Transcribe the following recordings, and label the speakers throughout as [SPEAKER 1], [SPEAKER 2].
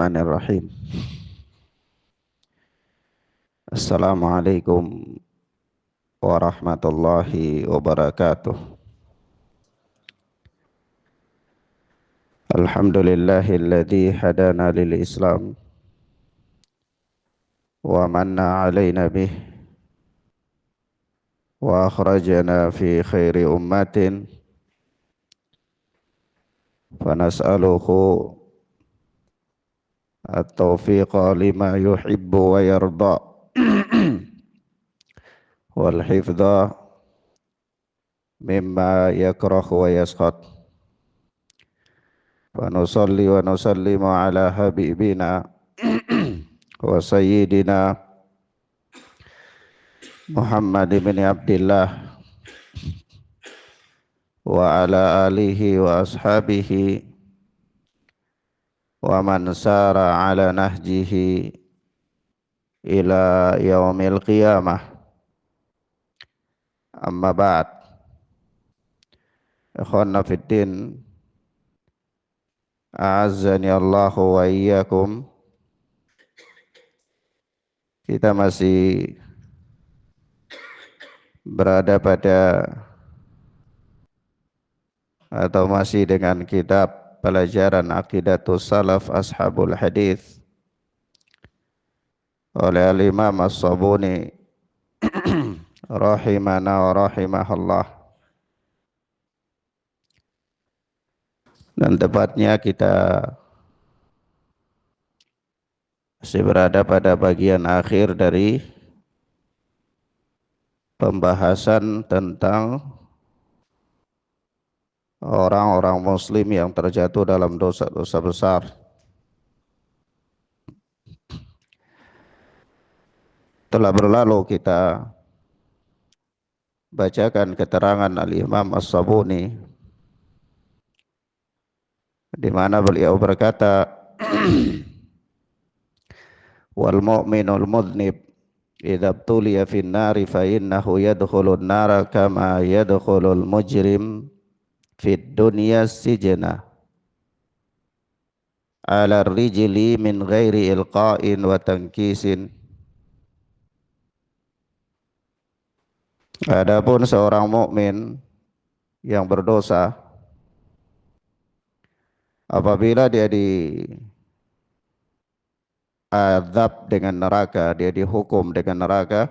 [SPEAKER 1] Bismillahirrahmanirrahim. Assalamualaikum warahmatullahi wabarakatuh. Alhamdulillahilladzi hadana lil Islam wa manna alaina bih wa akhrajana fi khairi ummatin fa nas'aluhu at-taufiqa lima yuhibbu wa yarda wal hifdha mimma yakrahu wa yaskhad. Wa nusalli wa nusallimu ala habibina wa sayyidina Muhammad bin Abdullah wa ala alihi wa ashabihi wa man sara ala nahjihi ila yaumil qiyamah. Amma ba'd. Ikhwanna fiddin, a'azzani Allahu wa iyyakum. Kita masih berada pada atau masih dengan kitab pelajaran Aqidatus Salaf Ashabul Hadis oleh Al-Imam As-Sabuni rahimana wa rahimahullah. Dan tepatnya kita masih berada pada bagian akhir dari pembahasan tentang orang-orang muslim yang terjatuh dalam dosa-dosa besar. Telah berlalu kita bacakan keterangan Al-Imam As-Sabuni di mana beliau berkata, wal mu'minul mudhnib idza tuliya fin nari fa innahu yadkhulun nara kama yadkhulul mujrim fid dunya sijna ala rijli min ghairi ilqa'in wa tankisin. Adapun seorang mukmin yang berdosa, apabila dia diazab dengan neraka, dia dihukum dengan neraka,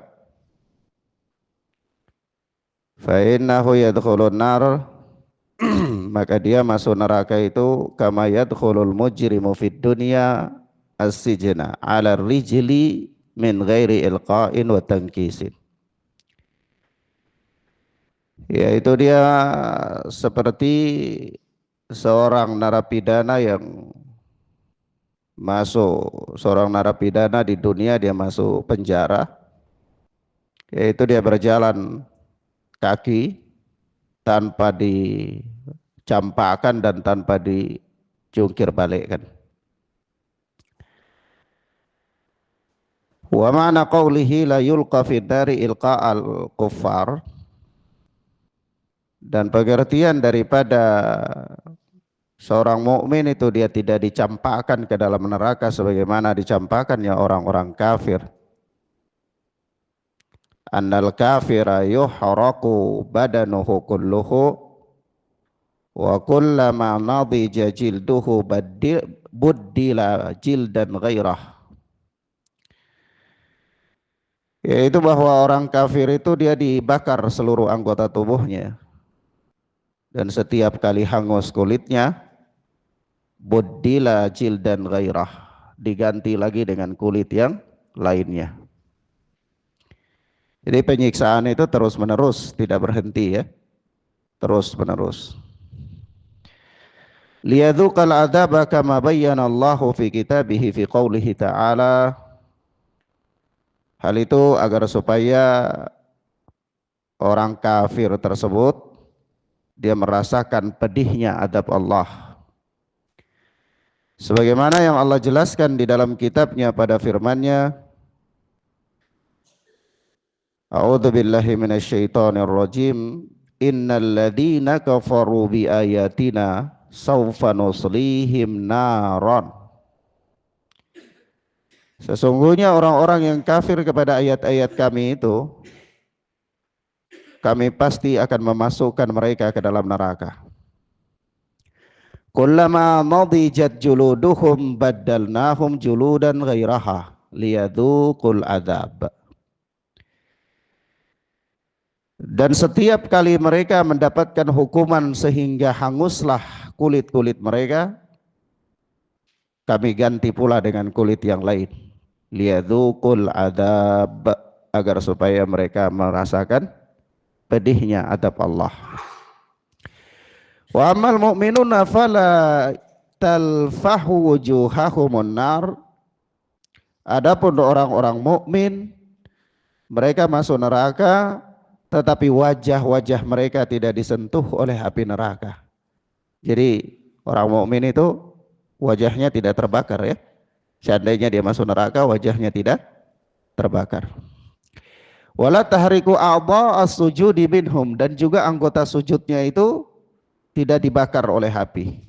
[SPEAKER 1] fa innahu yadkhulun nar, maka dia masuk neraka itu kama yadkhulul mujrimu fid dunya as-sijna ala rijli min ghairi ilqa'in wa tankisin. Yaitu dia seperti seorang narapidana yang seorang narapidana di dunia, dia masuk penjara, yaitu dia berjalan kaki tanpa dicampakkan dan tanpa dijungkir balikkan. Wa ma'na qawlihi la yulqa fid dari ilqa'al kuffar, dan pengertian daripada seorang mukmin itu dia tidak dicampakkan ke dalam neraka sebagaimana dicampakkannya orang-orang kafir. Annal kafira yuhraqu badanuhu kulluhu wa kullama nadija jilduhu buddila jildan ghairah. Yaitu bahwa orang kafir itu dia dibakar seluruh anggota tubuhnya, dan setiap kali hangus kulitnya, buddila jildan ghairah, diganti lagi dengan kulit yang lainnya. Jadi penyiksaan itu terus menerus, tidak berhenti ya, terus menerus. Liyadzuqal adzaba kama bayyana Allahu fi kitabihi fi qoulihi ta'ala. Hal itu agar supaya orang kafir tersebut dia merasakan pedihnya adab Allah, sebagaimana yang Allah jelaskan di dalam kitabnya pada firman-Nya, A'udzu billahi minasyaitonir rajim, innal ladzina kafaru bi ayatina sawfa nuslihim naran Sesungguhnya orang-orang yang kafir kepada ayat-ayat kami itu, kami pasti akan memasukkan mereka ke dalam neraka. Kullama nadijat juluduhum baddalnahum juludan ghairaha liyadzuqul adzab. Dan setiap kali mereka mendapatkan hukuman sehingga hanguslah kulit-kulit mereka, kami ganti pula dengan kulit yang lain. Liyadzuqul adzab, agar supaya mereka merasakan pedihnya adab Allah. Wa amal mu'minuna fala talfahu wujuhahumun nar. Adapun orang-orang mukmin, mereka masuk neraka tetapi wajah-wajah mereka tidak disentuh oleh api neraka. Jadi orang mukmin itu wajahnya tidak terbakar ya. Seandainya dia masuk neraka, wajahnya tidak terbakar. Wala tahriku a'dha as-sujudi minhum, dan juga anggota sujudnya itu tidak dibakar oleh api.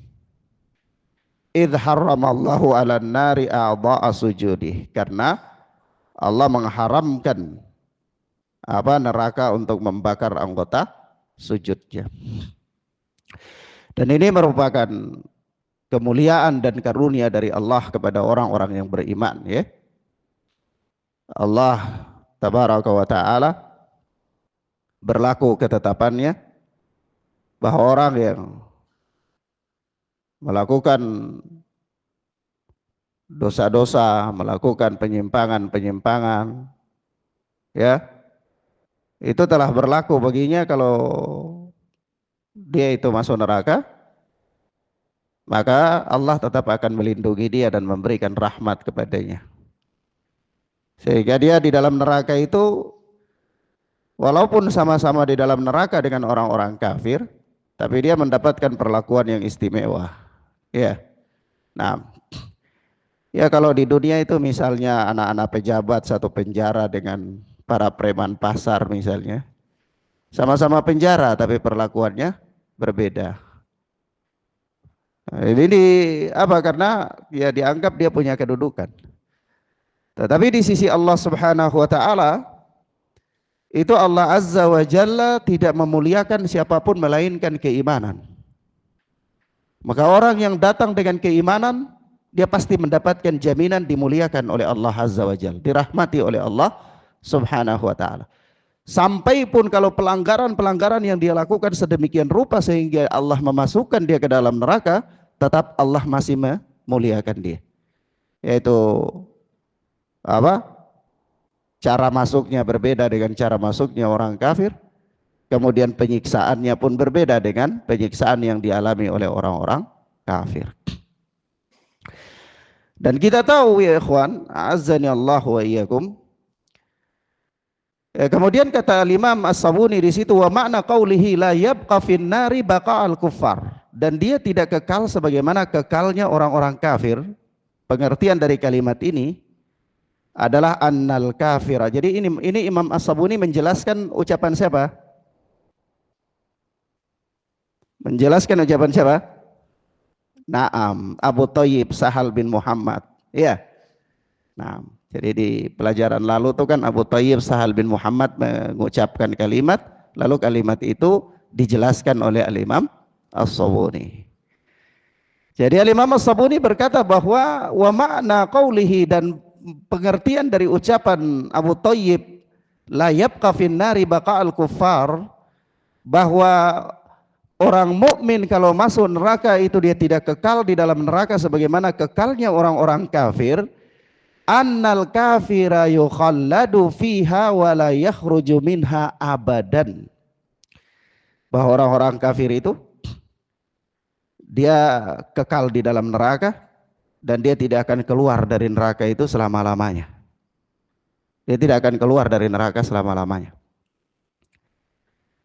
[SPEAKER 1] Idh harramallahu 'alan nari a'dha as-sujudi, karena Allah mengharamkan neraka untuk membakar anggota sujudnya. Dan ini merupakan kemuliaan dan karunia dari Allah kepada orang-orang yang beriman ya. Allah tabaraka wa ta'ala berlaku ketetapannya bahwa orang yang melakukan dosa-dosa, melakukan penyimpangan-penyimpangan ya, itu telah berlaku baginya kalau dia itu masuk neraka, maka Allah tetap akan melindungi dia dan memberikan rahmat kepadanya. Sehingga dia di dalam neraka itu walaupun sama-sama di dalam neraka dengan orang-orang kafir, tapi dia mendapatkan perlakuan yang istimewa. Ya. Nah, ya kalau di dunia itu misalnya anak-anak pejabat satu penjara dengan para preman pasar misalnya, sama-sama penjara tapi perlakuannya berbeda. Nah, ini apa? Karena ya dianggap dia punya kedudukan. Tetapi di sisi Allah Subhanahu wa taala itu Allah Azza wa Jalla tidak memuliakan siapapun melainkan keimanan. Maka orang yang datang dengan keimanan, dia pasti mendapatkan jaminan dimuliakan oleh Allah Azza wa Jalla, dirahmati oleh Allah Subhanahu wa taala. Sampai pun kalau pelanggaran-pelanggaran yang dia lakukan sedemikian rupa sehingga Allah memasukkan dia ke dalam neraka, tetap Allah masih memuliakan dia. Yaitu apa? Cara masuknya berbeda dengan cara masuknya orang kafir. Kemudian penyiksaannya pun berbeda dengan penyiksaan yang dialami oleh orang-orang kafir. Dan kita tahu ya ikhwan, azzani Allah wa iyyakum. Kemudian kata Imam As-Sabuni di situ, wa makna qaulihi la yabqa fin nari baqa'al kuffar, dan dia tidak kekal sebagaimana kekalnya orang-orang kafir. Pengertian dari kalimat ini adalah annal kafira. Jadi ini Imam As-Sabuni menjelaskan ucapan siapa? Menjelaskan ucapan siapa? Naam, Abu Thayyib Sahal bin Muhammad. Iya. Nah, jadi di pelajaran lalu itu kan Abu Thayyib Sahal bin Muhammad mengucapkan kalimat, lalu kalimat itu dijelaskan oleh Al-Imam As-Sabuni. Jadi Al-Imam As-Sabuni berkata bahwa wa makna qaulihi, dan pengertian dari ucapan Abu Thayyib la yabqa fin nari baqa'al kuffar, bahwa orang mukmin kalau masuk neraka itu dia tidak kekal di dalam neraka sebagaimana kekalnya orang-orang kafir. Annal kafira yukhalladu fiha wa la yakhruju minha abadan. Bahwa orang-orang kafir itu dia kekal di dalam neraka dan dia tidak akan keluar dari neraka itu selama-lamanya. Dia tidak akan keluar dari neraka selama-lamanya.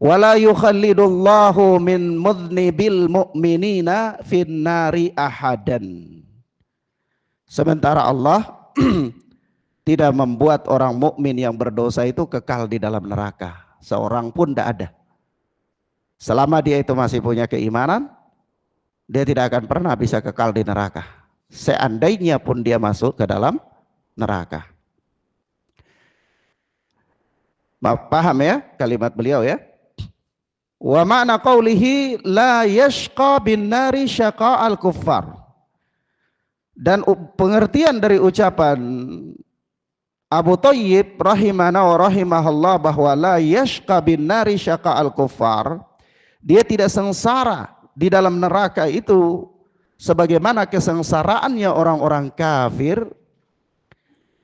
[SPEAKER 1] Wala yukhallidullahu min mudhnibil mu'minina fin nari ahadan. Sementara Allah tidak membuat orang mukmin yang berdosa itu kekal di dalam neraka. Seorang pun tidak ada. Selama dia itu masih punya keimanan, dia tidak akan pernah bisa kekal di neraka. Seandainya pun dia masuk ke dalam neraka. Paham ya kalimat beliau ya? Wa ma'na qawlihi la yashqa bin nari syaqa'al kuffar. Dan pengertian dari ucapan Abu Thayyib rahimana wa rahimahullah bahwa la yashqa bin nari syaqa'al kuffar, dia tidak sengsara di dalam neraka itu sebagaimana kesengsaraannya orang-orang kafir.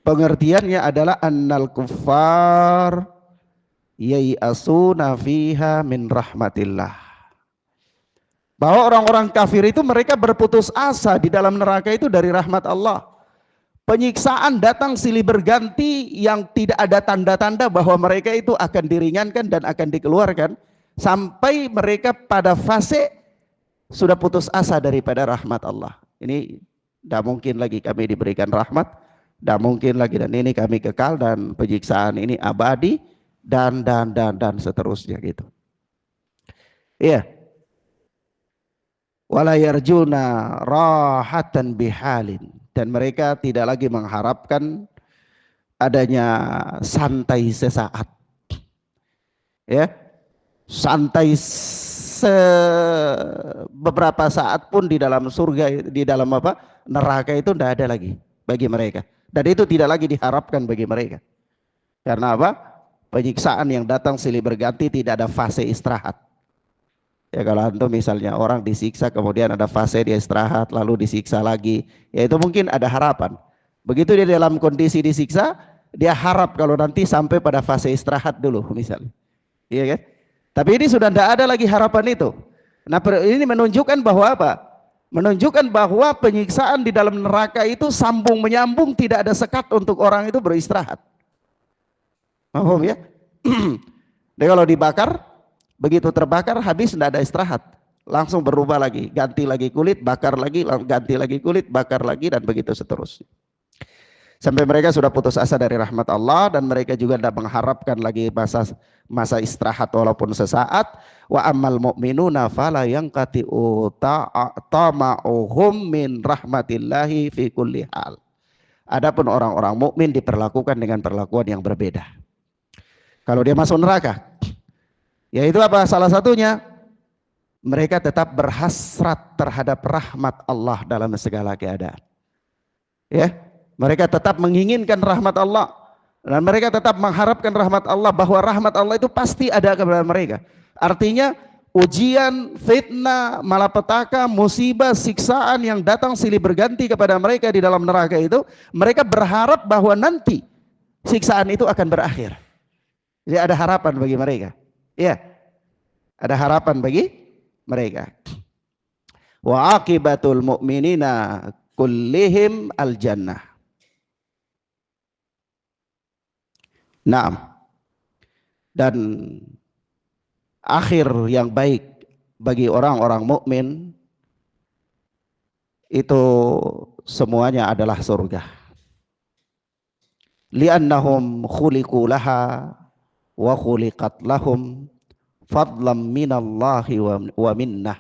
[SPEAKER 1] Pengertiannya adalah annal kuffar yai'asuna fiha min rahmatillah, bahwa orang-orang kafir itu mereka berputus asa di dalam neraka itu dari rahmat Allah. Penyiksaan datang silih berganti yang tidak ada tanda-tanda bahwa mereka itu akan diringankan dan akan dikeluarkan, sampai mereka pada fase sudah putus asa daripada rahmat Allah. Ini tidak mungkin lagi kami diberikan rahmat, tidak mungkin lagi, dan ini kami kekal, dan penyiksaan ini abadi, dan seterusnya gitu. Iya. Wala yarjuna rahatan bihalin, dan mereka tidak lagi mengharapkan adanya santai sesaat. Ya. Santai beberapa saat pun di dalam surga, di dalam neraka itu tidak ada lagi bagi mereka, dan itu tidak lagi diharapkan bagi mereka. Karena apa? Penyiksaan yang datang silih berganti, tidak ada fase istirahat. Ya, kalau antum misalnya orang disiksa kemudian ada fase dia istirahat lalu disiksa lagi, ya itu mungkin ada harapan. Begitu dia dalam kondisi disiksa, dia harap kalau nanti sampai pada fase istirahat dulu misalnya. Iya kan? Tapi ini sudah tidak ada lagi harapan itu. Nah, ini menunjukkan bahwa apa? Menunjukkan bahwa penyiksaan di dalam neraka itu sambung menyambung, tidak ada sekat untuk orang itu beristirahat. Paham ya? Jadi kalau dibakar, begitu terbakar habis tidak ada istirahat, langsung berubah lagi, ganti lagi kulit, bakar lagi, ganti lagi kulit, bakar lagi, dan begitu seterusnya. Sampai mereka sudah putus asa dari rahmat Allah, dan mereka juga tidak mengharapkan lagi masa istirahat walaupun sesaat. Wa ammal mu'minuna fala yanqati'u tama'uhum min rahmatillahi fi kulli hal. Adapun orang-orang mukmin diperlakukan dengan perlakuan yang berbeda. Kalau dia masuk neraka, yaitu apa? Salah satunya, mereka tetap berhasrat terhadap rahmat Allah dalam segala keadaan. Ya, mereka tetap menginginkan rahmat Allah, dan mereka tetap mengharapkan rahmat Allah, bahwa rahmat Allah itu pasti ada kepada mereka. Artinya ujian, fitnah, malapetaka, musibah, siksaan yang datang silih berganti kepada mereka di dalam neraka itu, mereka berharap bahwa nanti siksaan itu akan berakhir. Jadi ada harapan bagi mereka. Ya, ada harapan bagi mereka. Wa aqibatul mu'minina kullihim al jannah. Naam. Dan akhir yang baik bagi orang-orang mukmin itu semuanya adalah surga. Li'annahum khuliqu laha wa khuliqat lahum fadlam minallahi wa minnah.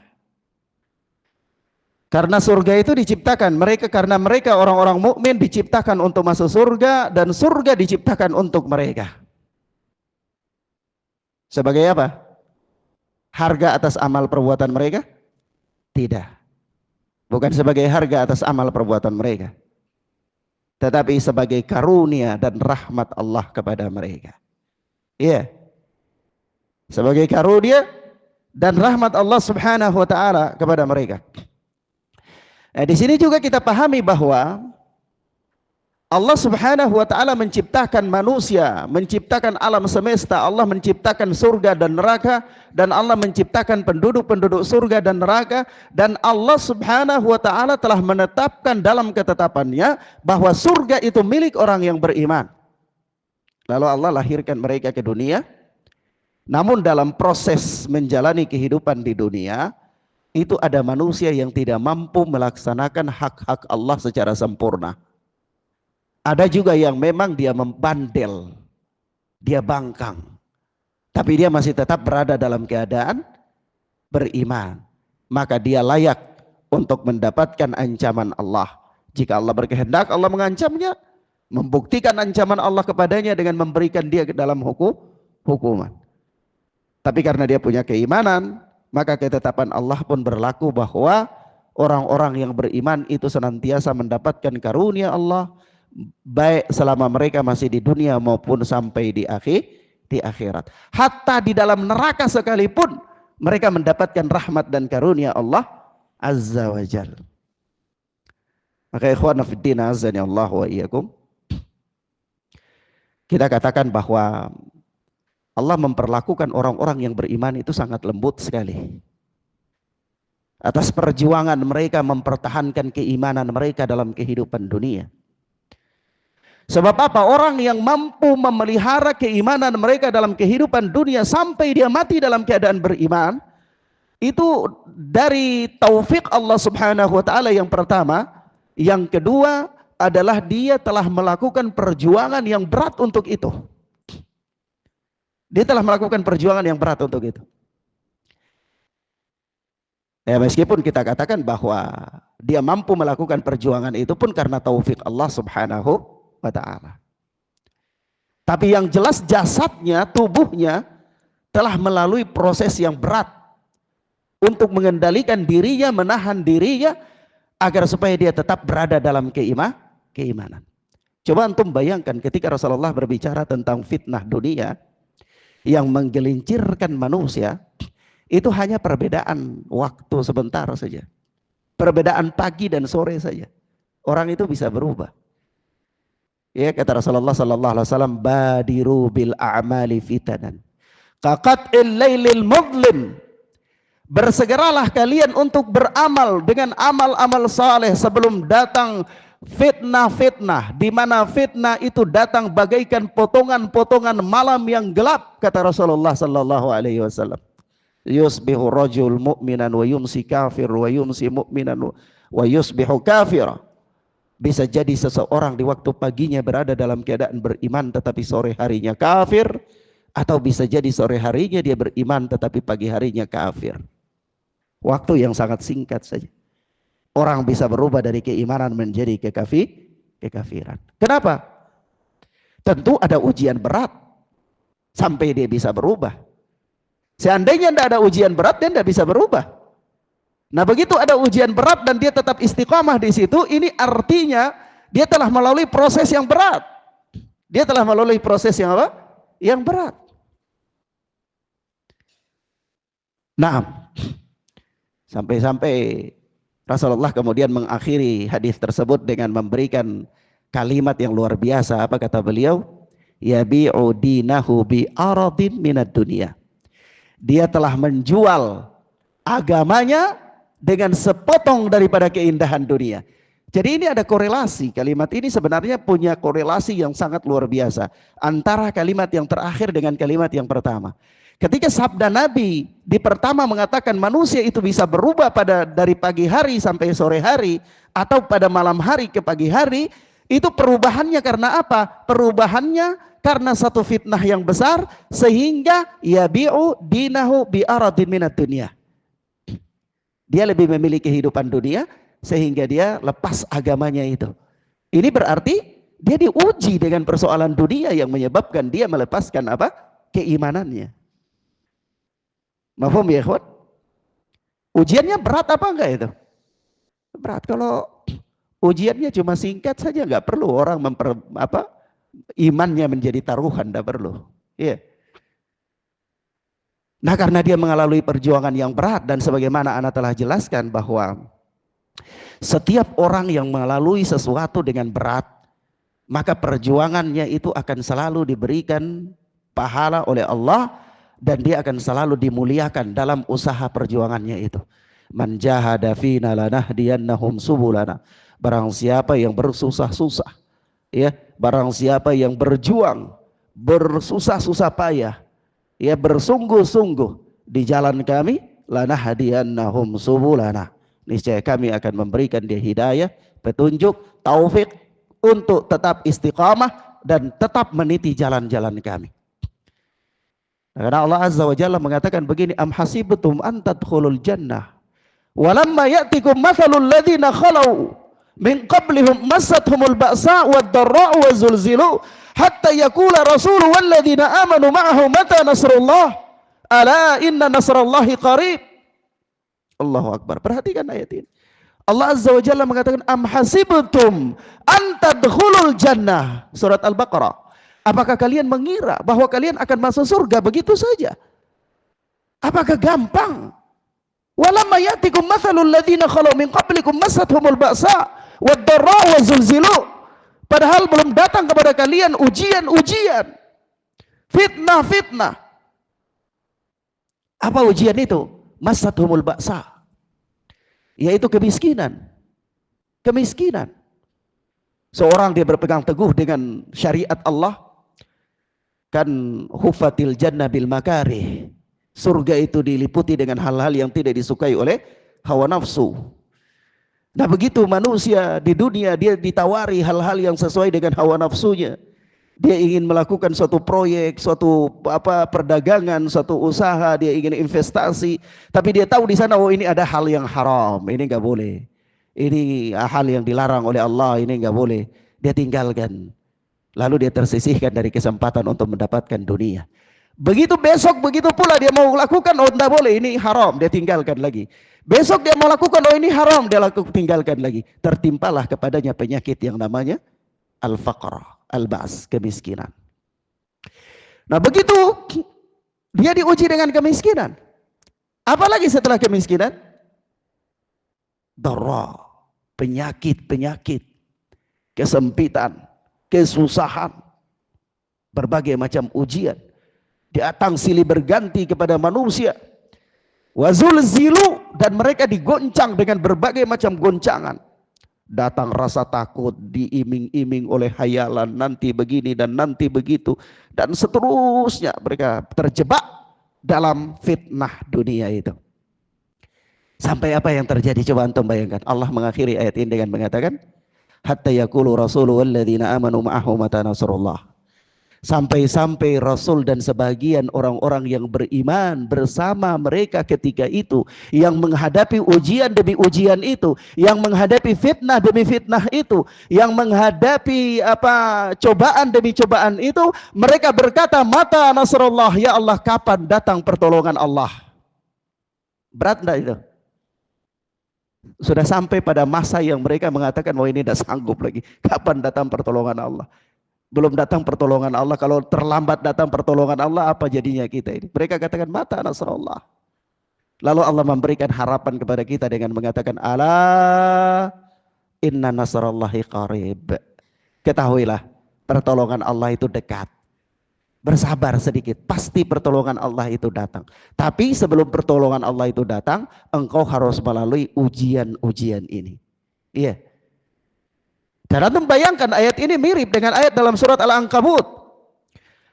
[SPEAKER 1] Karena surga itu diciptakan mereka, karena mereka orang-orang mukmin diciptakan untuk masuk surga, dan surga diciptakan untuk mereka. Sebagai apa? Harga atas amal perbuatan mereka? Tidak. Bukan sebagai harga atas amal perbuatan mereka, tetapi sebagai karunia dan rahmat Allah kepada mereka. Iya. Sebagai karunia dan rahmat Allah Subhanahu wa taala kepada mereka. Nah, di sini juga kita pahami bahwa Allah Subhanahu wa taala menciptakan manusia, menciptakan alam semesta, Allah menciptakan surga dan neraka, dan Allah menciptakan penduduk-penduduk surga dan neraka, dan Allah Subhanahu wa taala telah menetapkan dalam ketetapannya bahwa surga itu milik orang yang beriman. Lalu Allah lahirkan mereka ke dunia. Namun dalam proses menjalani kehidupan di dunia, itu ada manusia yang tidak mampu melaksanakan hak-hak Allah secara sempurna. Ada juga yang memang dia membandel, dia bangkang, tapi dia masih tetap berada dalam keadaan beriman. Maka dia layak untuk mendapatkan ancaman Allah. Jika Allah berkehendak, Allah mengancamnya. membuktikan ancaman Allah kepadanya dengan memberikan dia ke dalam hukuman. Tapi karena dia punya keimanan, maka ketetapan Allah pun berlaku bahwa orang-orang yang beriman itu senantiasa mendapatkan karunia Allah, baik selama mereka masih di dunia maupun sampai di akhirat. Hatta di dalam neraka sekalipun mereka mendapatkan rahmat dan karunia Allah Azza wa Jalla. Maka ikhwan fiddin azani Allah wa iyyakum, kita katakan bahwa Allah memperlakukan orang-orang yang beriman itu sangat lembut sekali. Atas perjuangan mereka mempertahankan keimanan mereka dalam kehidupan dunia. Sebab apa? Orang yang mampu memelihara keimanan mereka dalam kehidupan dunia sampai dia mati dalam keadaan beriman, itu dari taufik Allah Subhanahu wa taala yang pertama. Yang kedua adalah dia telah melakukan perjuangan yang berat untuk itu. Dia telah melakukan perjuangan yang berat untuk itu. Ya, meskipun kita katakan bahwa dia mampu melakukan perjuangan itu pun karena taufik Allah Subhanahu wa ta'ala. Tapi yang jelas jasadnya, tubuhnya telah melalui proses yang berat untuk mengendalikan dirinya, menahan dirinya agar supaya dia tetap berada dalam keimanan. Coba antum bayangkan ketika Rasulullah berbicara tentang fitnah dunia yang menggelincirkan manusia, itu hanya perbedaan waktu sebentar saja. Perbedaan pagi dan sore saja. Orang itu bisa berubah. Ya, kata Rasulullah sallallahu alaihi wasallam, badiru bil a'mali fitanan kaqat'il lailil mudlim. Bersegeralah kalian untuk beramal dengan amal-amal saleh sebelum datang fitnah-fitnah, di mana fitnah itu datang bagaikan potongan-potongan malam yang gelap, kata Rasulullah sallallahu alaihi wasallam. Yusbihu rajul mu'minan wa yumsi kafir wa yumsi mu'minan wa yusbihu kafir. Bisa jadi seseorang di waktu paginya berada dalam keadaan beriman tetapi sore harinya kafir, atau bisa jadi sore harinya dia beriman tetapi pagi harinya kafir. Waktu yang sangat singkat saja. Orang bisa berubah dari keimanan menjadi kekafiran. Kenapa? Tentu ada ujian berat sampai dia bisa berubah. Seandainya tidak ada ujian berat, dia tidak bisa berubah. Nah, begitu ada ujian berat dan dia tetap istiqamah di situ, ini artinya dia telah melalui proses yang berat. Dia telah melalui proses yang apa? Yang berat. Nah, sampai-sampai Rasulullah kemudian mengakhiri hadis tersebut dengan memberikan kalimat yang luar biasa. Apa kata beliau? Yabi'u dinahu bi aradin minad dunya. Dia telah menjual agamanya dengan sepotong daripada keindahan dunia. Jadi ini ada korelasi. Kalimat ini sebenarnya punya korelasi yang sangat luar biasa antara kalimat yang terakhir dengan kalimat yang pertama. Ketika sabda Nabi di pertama mengatakan manusia itu bisa berubah dari pagi hari sampai sore hari, atau pada malam hari ke pagi hari, itu perubahannya karena apa? Perubahannya karena satu fitnah yang besar, sehingga yabi'u dinahu bi aradin minad dunya. Dia lebih memilih kehidupan dunia sehingga dia lepas agamanya itu. Ini berarti dia diuji dengan persoalan dunia yang menyebabkan dia melepaskan apa? Keimanannya. Mafhum ya ikhwan? Ujiannya berat apa enggak itu? Berat. Kalau ujiannya cuma singkat saja, enggak perlu orang imannya menjadi taruhan, enggak perlu. Iya. Nah, karena dia mengalami perjuangan yang berat, dan sebagaimana ana telah jelaskan bahwa setiap orang yang melalui sesuatu dengan berat, maka perjuangannya itu akan selalu diberikan pahala oleh Allah, dan dia akan selalu dimuliakan dalam usaha perjuangannya itu. Man jahada fina lanahdiyannahum subulana. Barang siapa yang bersusah-susah, ya, barang siapa yang berjuang, bersusah-susah payah, ya, bersungguh-sungguh di jalan kami, lanahdiyannahum subulana. Niscaya kami akan memberikan dia hidayah, petunjuk, taufik untuk tetap istiqamah dan tetap meniti jalan-jalan kami. Karena Allah Azza wa Jalla mengatakan begini, am hasibtum an tadkhulul jannah walamma ya'tikum mathalul ladzina khalau min qablihum massathumul ba'sa wad-dharra wa zulzilu hatta yaqula rasul walladzina amanu ma'ahu mata nasrullah ala inna nasrallahi qarib. Allahu akbar. Perhatikan ayat ini. Allah Azza wa Jalla mengatakan am hasibtum an tadkhulul jannah, surat Al-Baqarah. Apakah kalian mengira bahwa kalian akan masuk surga begitu saja? Apakah gampang? Walamma ya'tikum mathalul ladzina khalu min qablikum massathumul ba'sa wad-dharra wa zulzilu. Padahal belum datang kepada kalian ujian-ujian, fitnah-fitnah. Apa ujian itu? Massathumul ba'sa, yaitu kemiskinan. Kemiskinan. Seorang dia berpegang teguh dengan syariat Allah, kan hufatil jannah bil makarih. Surga itu diliputi dengan hal-hal yang tidak disukai oleh hawa nafsu. Nah begitu manusia di dunia, dia ditawari hal-hal yang sesuai dengan hawa nafsunya. Dia ingin melakukan suatu proyek, suatu perdagangan, suatu usaha, dia ingin investasi, tapi dia tahu di sana, oh ini ada hal yang haram, ini nggak boleh. Ini hal yang dilarang oleh Allah, ini nggak boleh. Dia tinggalkan. Lalu dia tersisihkan dari kesempatan untuk mendapatkan dunia. Begitu besok, begitu pula dia mau lakukan, oh tidak boleh, ini haram, dia tinggalkan lagi. Besok dia mau lakukan, oh ini haram, dia tinggalkan lagi. Tertimpalah kepadanya penyakit yang namanya al-faqr, al-ba's, kemiskinan. Nah begitu dia diuji dengan kemiskinan. Apalagi setelah kemiskinan? Dharra, penyakit-penyakit, kesempitan, kesusahan, berbagai macam ujian datang silih berganti kepada manusia. Wazulzilu, dan mereka digoncang dengan berbagai macam goncangan. Datang rasa takut, diiming-iming oleh hayalan, nanti begini dan nanti begitu, dan seterusnya. Mereka terjebak dalam fitnah dunia itu. Sampai apa yang terjadi? Coba antum bayangkan. Allah mengakhiri ayat ini dengan mengatakan, hatta yaqulu rasulu walladzina amanu ma'ahu mata nasrullah. Sampai-sampai Rasul dan sebagian orang-orang yang beriman bersama mereka ketika itu, yang menghadapi ujian demi ujian itu, yang menghadapi fitnah demi fitnah itu, yang menghadapi cobaan demi cobaan itu, mereka berkata, mata nasrullah, ya Allah, kapan datang pertolongan Allah? Berat enggak itu? Sudah sampai pada masa yang mereka mengatakan, oh ini tidak sanggup lagi, kapan datang pertolongan Allah? Belum datang pertolongan Allah. Kalau terlambat datang pertolongan Allah, apa jadinya kita ini? Mereka katakan mata nasrullah. Lalu Allah memberikan harapan kepada kita dengan mengatakan, ala inna nasrallahi qarib. Ketahuilah, pertolongan Allah itu dekat. Bersabar sedikit, pasti pertolongan Allah itu datang. Tapi sebelum pertolongan Allah itu datang, engkau harus melalui ujian-ujian ini. Iya. Dan antum bayangkan ayat ini mirip dengan ayat dalam surat Al-Ankabut.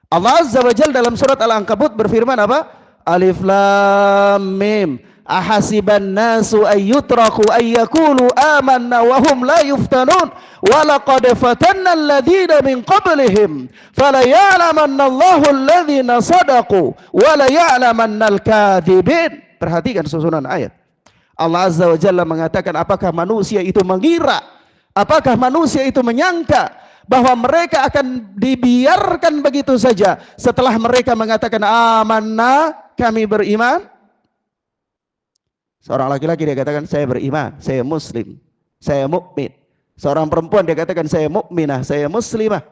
[SPEAKER 1] Allah Azza wa Jalla dalam surat Al-Ankabut berfirman apa? Alif Lam Mim. Ahasiban nasu ayyutraku ayyakulu amanna wahum la yuftanun. Walaqad fatanna alladhina min qablihim. Fala ya'lamanna Allahu alladhina sadaqu. Wala ya'lamanna al-kadhibin. Perhatikan susunan ayat. Allah Azza wa Jalla mengatakan, apakah manusia itu mengira, apakah manusia itu menyangka bahwa mereka akan dibiarkan begitu saja setelah mereka mengatakan amanna, kami beriman? Seorang laki-laki dia katakan saya beriman, saya muslim, saya mukmin. Seorang perempuan dia katakan saya mukminah, saya muslimah.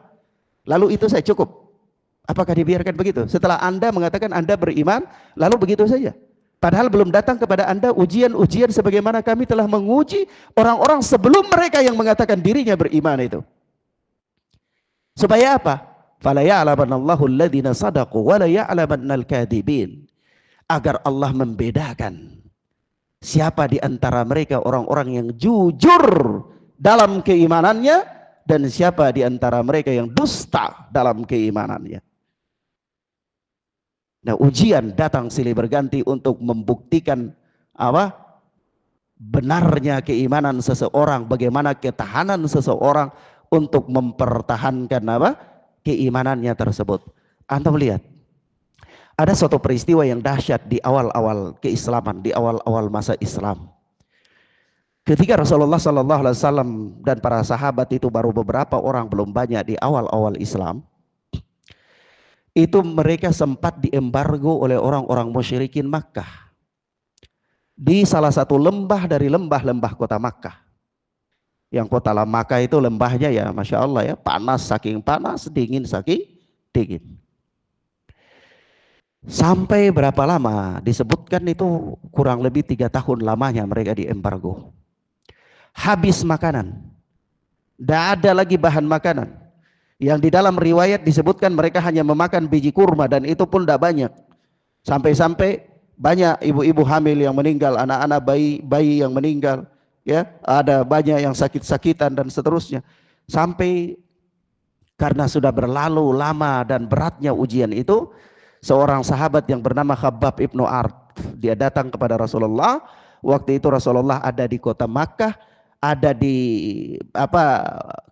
[SPEAKER 1] Lalu itu saya cukup. Apakah dibiarkan begitu? Setelah Anda mengatakan Anda beriman, lalu begitu saja. Padahal belum datang kepada Anda ujian-ujian sebagaimana kami telah menguji orang-orang sebelum mereka yang mengatakan dirinya beriman itu. Supaya apa? Fala ya'lamannallahu alladhina sadaqu wa la ya'lamannal kadhibin. Agar Allah membedakan siapa di antara mereka orang-orang yang jujur dalam keimanannya dan siapa di antara mereka yang dusta dalam keimanannya. Nah, ujian datang silih berganti untuk membuktikan benarnya keimanan seseorang, bagaimana ketahanan seseorang untuk mempertahankan keimanannya tersebut. Antum lihat, ada suatu peristiwa yang dahsyat di awal-awal keislaman, di awal-awal masa Islam. Ketika Rasulullah Sallallahu Alaihi Wasallam dan para sahabat itu baru beberapa orang, belum banyak di awal-awal Islam, itu mereka sempat diembargo oleh orang-orang musyrikin Makkah di salah satu lembah dari lembah-lembah kota Makkah. Yang kota Makkah itu lembahnya ya Masya Allah ya, panas saking panas, dingin saking dingin. Sampai berapa lama? Disebutkan itu kurang lebih 3 tahun lamanya mereka diembargo. Habis makanan, tidak ada lagi bahan makanan. Yang di dalam riwayat disebutkan mereka hanya memakan biji kurma, dan itu pun tidak banyak. Sampai-sampai banyak ibu-ibu hamil yang meninggal, anak-anak bayi yang meninggal, ya, ada banyak yang sakit-sakitan dan seterusnya. Sampai karena sudah berlalu lama dan beratnya ujian itu, seorang sahabat yang bernama Khabbab ibnu Ard, dia datang kepada Rasulullah. Waktu itu Rasulullah ada di kota Makkah, ada di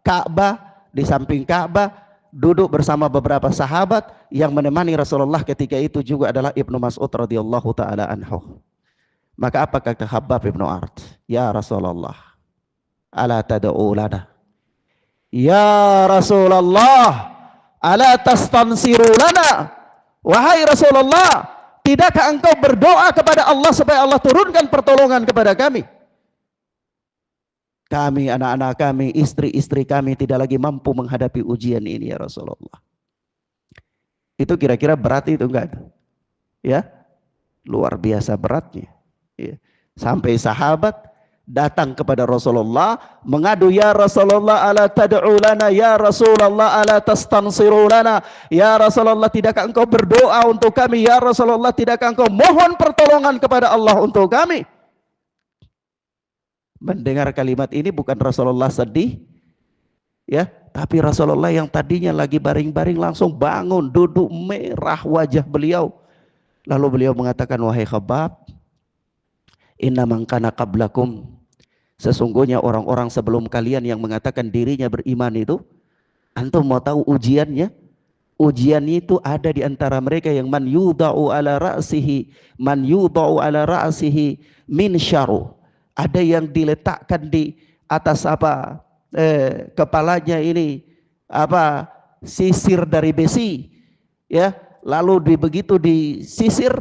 [SPEAKER 1] Ka'bah, di samping Ka'bah, duduk bersama beberapa sahabat. Yang menemani Rasulullah ketika itu juga adalah Ibnu Mas'ud radhiyallahu taala anhu. Maka apa kata Khabbab ibnu Ard? Ya Rasulullah, ala tad'u lana? Ya Rasulullah, ala tastansiru lana? Wahai Rasulullah, tidakkah engkau berdoa kepada Allah supaya Allah turunkan pertolongan kepada kami? Kami, anak-anak kami, istri-istri kami tidak lagi mampu menghadapi ujian ini ya Rasulullah. Itu kira-kira berat itu enggak? Ya, luar biasa beratnya. Ya. Sampai sahabat datang kepada Rasulullah mengadu, ya Rasulullah ala tad'u lana, ya Rasulullah ala tastansiru lana, ya Rasulullah tidakkah engkau berdoa untuk kami, ya Rasulullah tidakkah engkau mohon pertolongan kepada Allah untuk kami? Mendengar kalimat ini bukan Rasulullah sedih, ya, tapi Rasulullah yang tadinya lagi baring-baring langsung bangun, duduk, merah wajah beliau. Lalu beliau mengatakan, wahai Khabbab, inna man kana qablakum, sesungguhnya orang-orang sebelum kalian yang mengatakan dirinya beriman itu, antum mau tahu ujiannya? Ujiannya itu ada di antara mereka yang man yudau ala ra'sihi min syaru. Ada yang diletakkan di atas kepalanya ini sisir dari besi, ya, lalu begitu disisir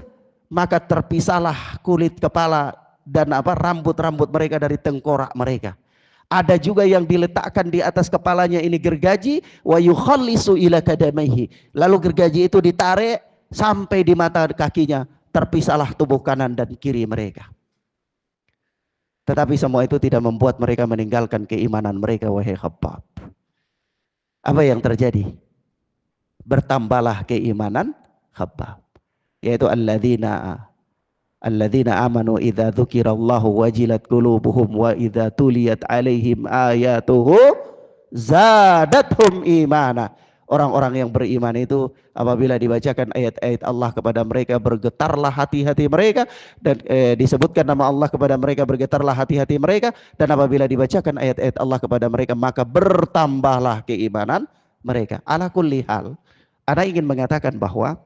[SPEAKER 1] maka terpisahlah kulit kepala dan rambut-rambut mereka dari tengkorak mereka. Ada juga yang diletakkan di atas kepalanya ini gergaji, wa yukhallisu ila kadamaihi, lalu gergaji itu ditarik sampai di mata kakinya, terpisahlah tubuh kanan dan kiri mereka. Tetapi semua itu tidak membuat mereka meninggalkan keimanan mereka, wahai Khabbab. Apa yang terjadi? Bertambahlah keimanan Khabbab, yaitu alladzina amanu idza dzukirallahu wajilat qulubuhum wa idza tuliyat alaihim ayatuhu zadathum imana. Orang-orang yang beriman itu apabila dibacakan ayat-ayat Allah kepada mereka, bergetarlah hati-hati mereka, dan disebutkan nama Allah kepada mereka, bergetarlah hati-hati mereka, dan apabila dibacakan ayat-ayat Allah kepada mereka maka bertambahlah keimanan mereka. Ala kulli hal, ana ingin mengatakan bahwa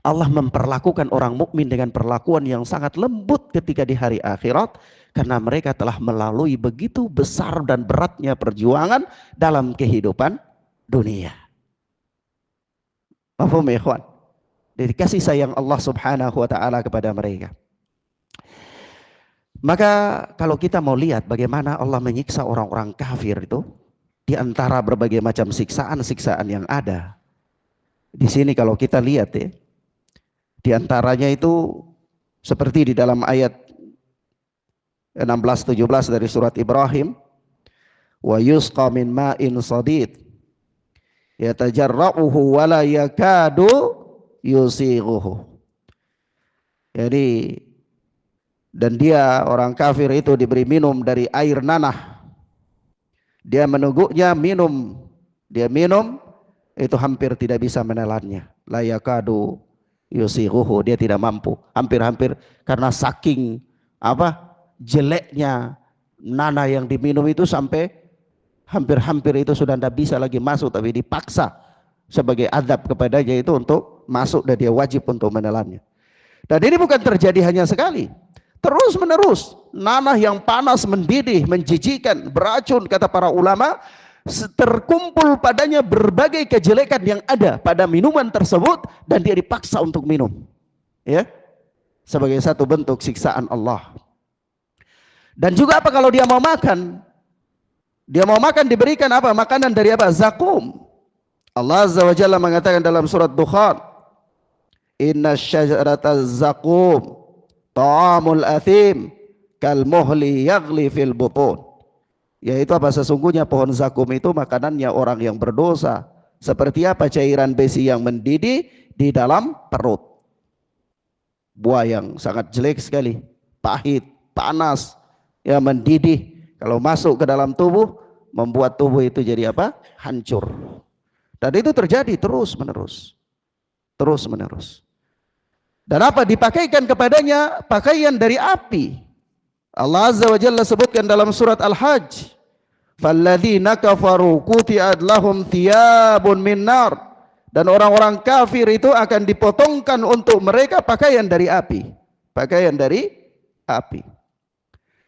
[SPEAKER 1] Allah memperlakukan orang mukmin dengan perlakuan yang sangat lembut ketika di hari akhirat, karena mereka telah melalui begitu besar dan beratnya perjuangan dalam kehidupan dunia. Mafhum ya ikhwan? Dari kasih sayang Allah subhanahu wa ta'ala kepada mereka. Maka kalau kita mau lihat bagaimana Allah menyiksa orang-orang kafir itu, di antara berbagai macam siksaan-siksaan yang ada, di sini kalau kita lihat ya, di antaranya itu seperti di dalam ayat 16-17 dari surat Ibrahim, wa yusqa min ma'in sadid yatajarra'uhu wa la yakadu yusighuhu. Jadi, dan dia orang kafir itu diberi minum dari air nanah, dia meneguknya minum, dia minum itu hampir tidak bisa menelannya. La yakadu yusighuhu, dia tidak mampu, hampir-hampir, karena saking jeleknya nanah yang diminum itu sampai hampir-hampir itu sudah tidak bisa lagi masuk, tapi dipaksa sebagai adab kepadanya itu untuk masuk dan dia wajib untuk menelannya. Dan ini bukan terjadi hanya sekali, Terus menerus, nanah yang panas, mendidih, menjijikan, beracun, kata para ulama, terkumpul padanya berbagai kejelekan yang ada pada minuman tersebut dan dia dipaksa untuk minum, ya, sebagai satu bentuk siksaan Allah. Dan juga apa kalau dia mau makan? Dia mau makan diberikan apa? Makanan dari apa? Zakum. Allah Azza wa Jalla mengatakan dalam surat Dukhan, inna syajarata zakum ta'amul athim kal muhli yaghli fil butun. Yaitu apa? Sesungguhnya pohon zakum itu makanannya orang yang berdosa. Seperti apa? Cairan besi yang mendidih di dalam perut. Buah yang sangat jelek sekali, pahit, panas, ya, mendidih. Kalau masuk ke dalam tubuh, membuat tubuh itu jadi apa? Hancur. Dan itu terjadi terus menerus. Terus menerus. Dan apa? Dipakaikan kepadanya pakaian dari api. Allah Azza wa Jalla sebutkan dalam surat Al-Hajj, falladzina kafaru quti'at lahum thiyabun min nar. Dan orang-orang kafir itu akan dipotongkan untuk mereka pakaian dari api. Pakaian dari api.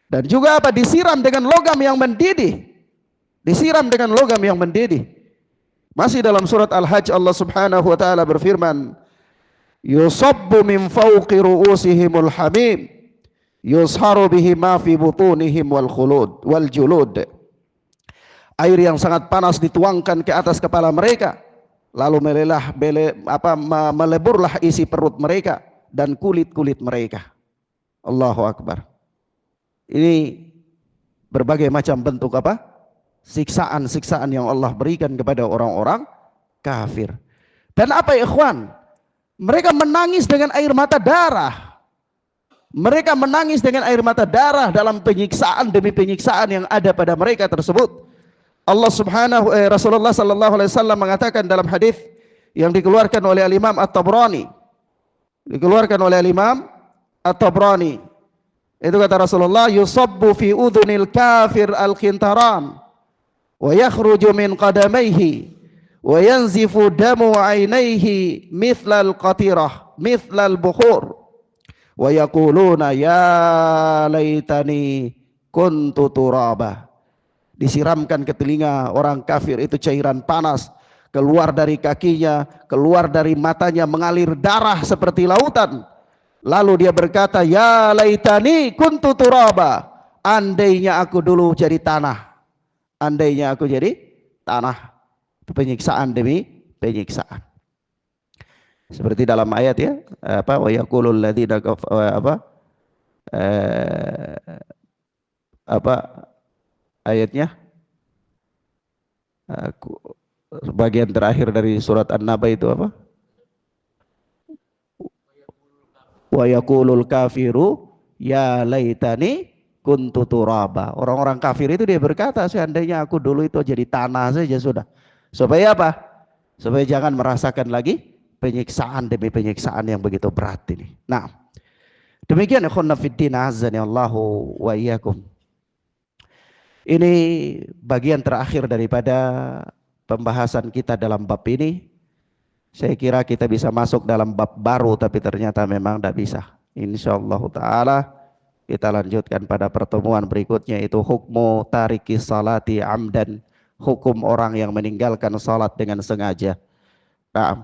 [SPEAKER 1] Dan juga apa? Disiram dengan logam yang mendidih. Disiram dengan logam yang mendidih. Masih dalam surat Al-Hajj Allah Subhanahu wa taala berfirman, yusabbu min fawqi ru'usihimul hamim yusharu bihi ma fi butunihim wal khulud wal julud. Air yang sangat panas dituangkan ke atas kepala mereka, lalu meleburlah isi perut mereka dan kulit-kulit mereka. Allahu Akbar. Ini berbagai macam bentuk apa? Siksaan-siksaan yang Allah berikan kepada orang-orang kafir. Dan apa, ikhwan? Mereka menangis dengan air mata darah. Mereka menangis dengan air mata darah dalam penyiksaan demi penyiksaan yang ada pada mereka tersebut. Rasulullah sallallahu alaihi wasallam mengatakan dalam hadis yang dikeluarkan oleh Imam At-Tabrani. Dikeluarkan oleh Imam At-Tabrani. Itu kata Rasulullah, yusabbu fi udhunil kafir al-khintaran wa yakhruju min qadamaihi wa yanzifu damu ainaihi mithla al-qatirah mithla al-bukhur wa yaquluna ya laitani kuntu turaba. Disiramkan ke telinga orang kafir itu cairan panas, keluar dari kakinya, keluar dari matanya, mengalir darah seperti lautan. Lalu dia berkata, ya laitani kuntu turaba, andainya aku dulu jadi tanah. Andainya aku jadi tanah. Penyiksaan demi penyiksaan. Seperti dalam ayat, ya, apa, wa yaqulul ladzina apa ayatnya? Bagian terakhir dari surat An-Naba itu apa? Wa yaqulul kafiru ya laitani kuntu turaba. Orang-orang kafir itu dia berkata, seandainya aku dulu itu jadi tanah saja sudah. Supaya apa? Supaya jangan merasakan lagi penyiksaan demi penyiksaan yang begitu berat ini. Nah, demikian ikhwan fiddin azani Allahu wa iyyakum. Ini bagian terakhir daripada pembahasan kita dalam bab ini. Saya kira kita bisa masuk dalam bab baru, tapi ternyata memang tidak bisa. Insyaallah ta'ala kita lanjutkan pada pertemuan berikutnya, itu hukmu tariki salati amdan, hukum orang yang meninggalkan salat dengan sengaja. Nah,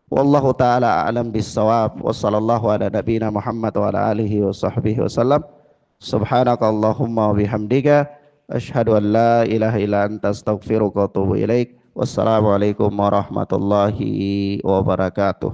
[SPEAKER 1] wallahu ta'ala a'lam bis-shawab. Wassallallahu ala nabiyina Muhammad wa ala alihi wa sahbihi wasallam. Subhanakallahumma wa bihamdika asyhadu an la ilaha illa anta astaghfiruka wa atubu ilaik. Wassalamualaikum warahmatullahi wabarakatuh.